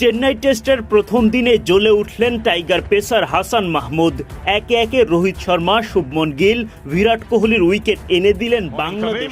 চেন্নাই টেস্টের প্রথম দিনে জ্বলে উঠলেন টাইগার পেসার হাসান মাহমুদ। একে একে রোহিত শর্মা, শুভমন গিল, বিরাট কোহলির উইকেট এনে দিলেন বাংলাদেশ।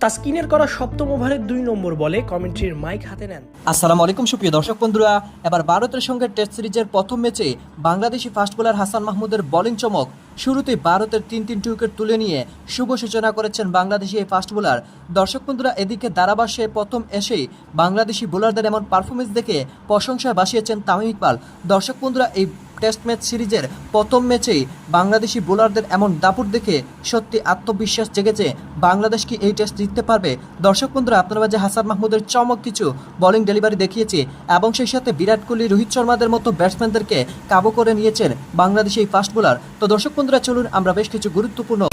তাসকিনের করা সপ্তম ওভারের 2 নম্বর বলে কমেন্ট্রির মাইক হাতে নেন। আসসালামু আলাইকুম সুপ্রিয় দর্শক বন্ধুরা, এবার ভারতের সঙ্গে টেস্ট সিরিজের প্রথম ম্যাচে বাংলাদেশি ফাস্ট বোলার হাসান মাহমুদের বোলিং চমক। শুরুতেই ভারতের 3টি উইকেট তুলে নিয়ে শুভ সূচনা করেছেন বাংলাদেশি এই ফাস্ট বোলার। দর্শক বন্ধুরা, এদিকে ধারাভাষ্যে প্রথম এসেই বাংলাদেশি বোলারদের এমন পারফরমেন্স দেখে প্রশংসায় ভাসিয়েছেন তামিম ইকবাল। দর্শক বন্ধুরা, এই টেস্ট ম্যাচ সিরিজের প্রথম ম্যাচেই বাংলাদেশি বোলারদের এমন দাপুট দেখে সত্যি আত্মবিশ্বাস জেগেছে বাংলাদেশ কি এই টেস্ট জিততে পারবে। দর্শক বন্ধুরা, আপনার মাঝে হাসান মাহমুদের চমক কিছু বোলিং ডেলিভারি দেখিয়েছে এবং সেই সাথে বিরাট কোহলি, রোহিত শর্মাদের মতো ব্যাটসম্যানদেরকে কাবু করে নিয়েছেন বাংলাদেশি এই ফাস্ট বোলার। তো দর্শক বন্ধুরা, চলুন আমরা বেশ কিছু গুরুত্বপূর্ণ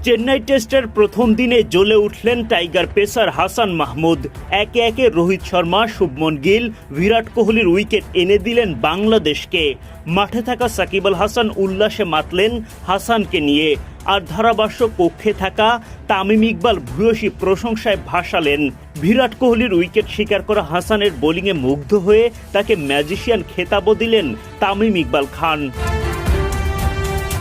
চেন্নাই টেস্টের প্রথম দিনে জ্বলে উঠলেন টাইগার পেসার হাসান মাহমুদ। একে একে রোহিত শর্মা, শুভমন গিল, বিরাট কোহলির উইকেট এনে দিলেন বাংলাদেশকে। মাঠে থাকা সাকিব আল হাসান উল্লাসে মাতলেন হাসানকে নিয়ে, আর ধারাভাষ্য কক্ষে থাকা তামিম ইকবাল ভূয়সী প্রশংসায় ভাসালেন। বিরাট কোহলির উইকেট শিকার করা হাসানের বোলিংয়ে মুগ্ধ হয়ে তাকে ম্যাজিশিয়ান খেতাবও দিলেন তামিম ইকবাল খান।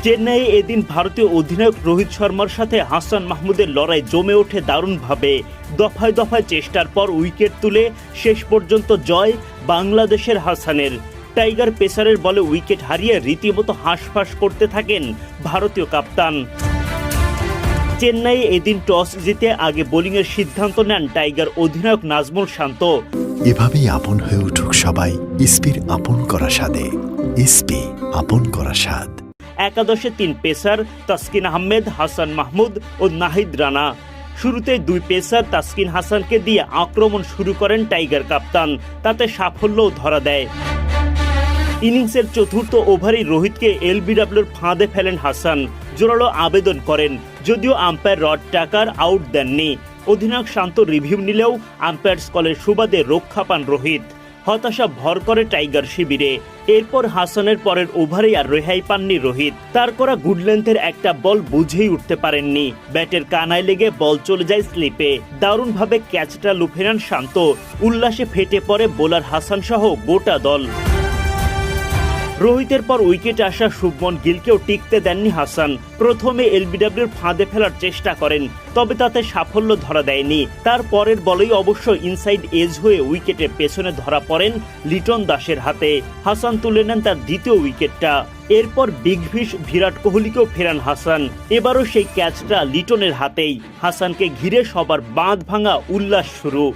চেন্নাইয়ে এদিন ভারতীয় অধিনায়ক রোহিত শর্মার সাথে হাসান মাহমুদের লড়াই জমে ওঠে দারুণভাবে। দফায় দফায় চেষ্টার পর উইকেট তুলে শেষ পর্যন্ত জয় বাংলাদেশের হাসানের। টাইগার পেসারের বলে উইকেট হারিয়ে রীতিমতো হাঁসফাঁস করতে থাকেন ভারতীয় কাপ্তান। চেন্নাইয়ে এদিন টস জিতে আগে বোলিংয়ের সিদ্ধান্ত নেন টাইগার অধিনায়ক নাজমুল শান্ত। এভাবেই আপন হয়ে উঠুক সবাই ইসপির আপন করা স্বাদে। ইসপি আপন করা স্বাদ। একাদশে 3 পেসার তাসকিন আহমেদ, হাসান মাহমুদ ও নাহিদ রানা। শুরুতে 2 পেসার তাসকিন হাসানকে দিয়ে আক্রমণ শুরু করেন টাইগার কাপ্তান, তাতে সাফল্যও ধরা দেয়। ইনিংসের চতুর্থ ওভারেই রোহিতকে এলবিডব্লিউর ফাঁদে ফেলেন হাসান, জোরালো আবেদন করেন, যদিও আম্পায়ার রড টাকার আউট দেননি। অধিনায়ক শান্ত রিভিউ নিলেও আম্পায়ার্স কলের সুবাদে রক্ষা পান রোহিত। হতাশা ভর করে টাইগার শিবিরে। এরপর হাসানের পরের ওভারেই আর রেহাই পাননি রোহিত। তার করা গুড লেন্থের একটা বল বুঝেই উঠতে পারেননি, ব্যাটের কানায় লেগে বল চলে যায় স্লিপে। দারুণভাবে ক্যাচটা লুফে নেন শান্ত। উল্লাসে ফেটে পড়ে বোলার হাসান সহ গোটা দল। রোহিতের পর উইকেটে আসা শুভমন গিলকেও টিকতে দেননি হাসান। প্রথমে এলবিডব্লিউর ফাঁদে ফেলার চেষ্টা করেন, তবে তাতে সাফল্য ধরা দেয়নি। তার পরের বলেই অবশ্য ইনসাইড এজ হয়ে উইকেটের পেছনে ধরা পড়েন লিটন দাসের হাতে। হাসান তুলে নেন তার দ্বিতীয় উইকেটটা। এরপর বিগ ফিশ বিরাট কোহলিকেও ফেরান হাসান। এবারও সেই ক্যাচটা লিটনের হাতেই। হাসানকে ঘিরে সবার বাঁধ ভাঙা উল্লাস শুরু।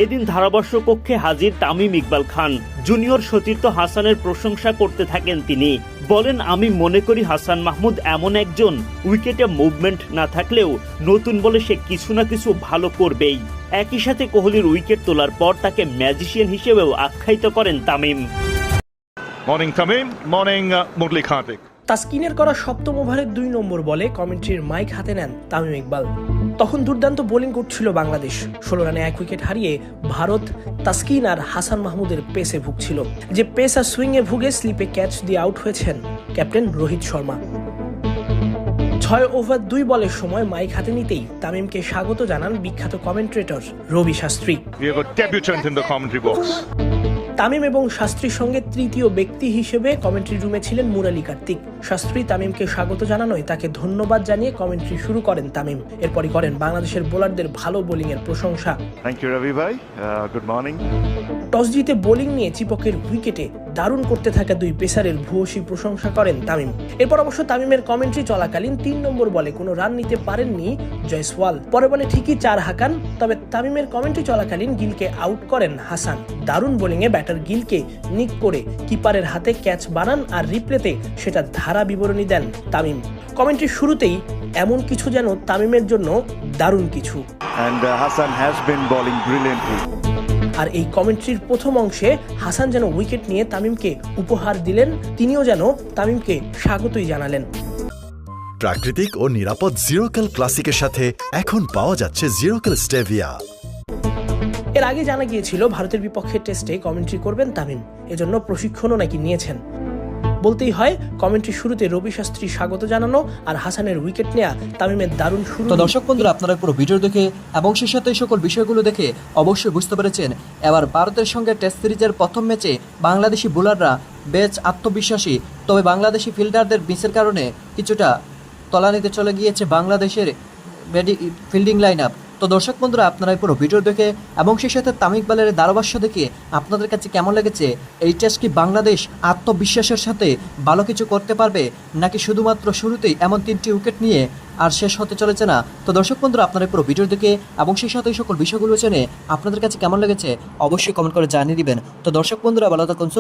এদিন ধারাভাষ্য কক্ষে হাজির তামিম ইকবাল খান। জুনিয়র সতীর্থ হাসানের প্রশংসা করতে থাকেন তিনি। বলেন, আমি মনে করি হাসান মাহমুদ এমন একজন, উইকেটে মুভমেন্ট না থাকলেও নতুন বলে সে কিছু না কিছু ভালো করবেই। একই সাথে কোহলির উইকেট তোলার পর তাকে ম্যাজিশিয়ান হিসেবেও আখ্যায়িত করেন তামিম। Morning Tamim, morning Murali Karthik. তাসকিনের করা সপ্তম ওভারের 2 নম্বর বলে কমেন্ট্রির মাইক হাতে নেন তামিম ইকবাল। তখন দুর্দান্ত বোলিং করছিল বাংলাদেশ। 16 রানে 1 উইকেট হারিয়ে ভারত তাসকিন আর হাসান মাহমুদের পেসে ভুগছিল। যে পেস আর সুইংয়ে ভুগে স্লিপে ক্যাচ দিয়ে আউট হয়েছেন ক্যাপ্টেন রোহিত শর্মা। 6 ওভার 2 বলের সময় মাইক হাতে নিতেই তামিমকে স্বাগত জানান বিখ্যাত কমেন্ট্রেটর রবি শাস্ত্রী। তামিম এবং শাস্ত্রীর সঙ্গে তৃতীয় ব্যক্তি হিসেবে কমেন্ট্রি রুমে ছিলেন মুরালি কার্তিক। শাস্ত্রী তামিমকে স্বাগত জানানোয় তাকে ধন্যবাদ জানিয়ে কমেন্ট্রি শুরু করেন তামিম। এরপরই করেন বাংলাদেশের বোলারদের ভালো বোলিং এর প্রশংসা। থ্যাংক ইউ রবি ভাই, গুড মর্নিং। টস জিতে বোলিং নিয়ে চিপকের উইকেটে দারুণ করতে থাকা 2 পেসারের ভূয়সী প্রশংসা করেন তামিম। এরপর অবশ্য তামিমের কমেন্ট্রি চলাকালীন 3 নম্বর বলে কোনো রান নিতে পারেননি জয়সওয়াল। পরে বলে ঠিকই 4 হাঁকান, তবে তামিমের কমেন্ট্রি চলাকালীন গিলকে আউট করেন হাসান। দারুণ বোলিংয়ে ব্যাটার গিলকে নিক করে কিপারের হাতে ক্যাচ বানান আর রিপ্লেতে সেটা ধারা বিবরণী দেন তামিম। কমেন্ট্রি শুরুতেই এমন কিছু যেন তামিমের জন্য দারুণ কিছু। Hasan has been bowling brilliantly. আর এই কমেন্ট্রির প্রথম অংশে হাসান যেন উইকেট নিয়ে তামিমকে উপহার দিলেন, তিনিও যেন তামিমকে স্বাগতই জানালেন। প্রাকৃতিক ও নিরাপদ জিরোকেল ক্লাসিকের সাথে এখন পাওয়া যাচ্ছে জিরোকেল স্টেভিয়া। এর আগে জানা গিয়েছিল ভারতের বিপক্ষে টেস্টে কমেন্ট্রি করবেন তামিম, এজন্য প্রশিক্ষণও নাকি নিয়েছেন। বলতেই হয় কমেন্ট্রি শুরুতে রবি শাস্ত্রী স্বাগত জানানো আর হাসানের উইকেট নেয়া তামিমের দারুণ শুরু। তো দর্শক বন্ধুরা, আপনারা পুরো ভিডিও দেখে এবং সেই সাথে এই সকল বিষয়গুলো দেখে অবশ্যই বুঝতে পেরেছেন এবার ভারতের সঙ্গে টেস্ট সিরিজের প্রথম ম্যাচে বাংলাদেশি বোলাররা বেশ আত্মবিশ্বাসী, তবে বাংলাদেশি ফিল্ডারদের মিসের কারণে কিছুটা তলানিতে চলে গিয়েছে বাংলাদেশের ফিল্ডিং লাইন আপ। তো দর্শক বন্ধুরা, আপনারা পুরো ভিডিও দেখে এবং সেই সাথে তামিম ইকবালের ধারাভাষ্য দেখে আপনাদের কাছে কেমন লেগেছে? এই টেস্ট কি বাংলাদেশ আত্মবিশ্বাসের সাথে ভালো কিছু করতে পারবে, নাকি শুধুমাত্র শুরুতেই এমন 3টি উইকেট নিয়ে আর শেষ হতে চলেছে না? তো দর্শক বন্ধুরা, আপনারা পুরো ভিডিও দেখে এবং সেই সাথে এই সকল বিষয়গুলো জেনে আপনাদের কাছে কেমন লেগেছে অবশ্যই কমেন্ট করে জানিয়ে দিবেন। তো দর্শক বন্ধুরা, ভালো থাকুন।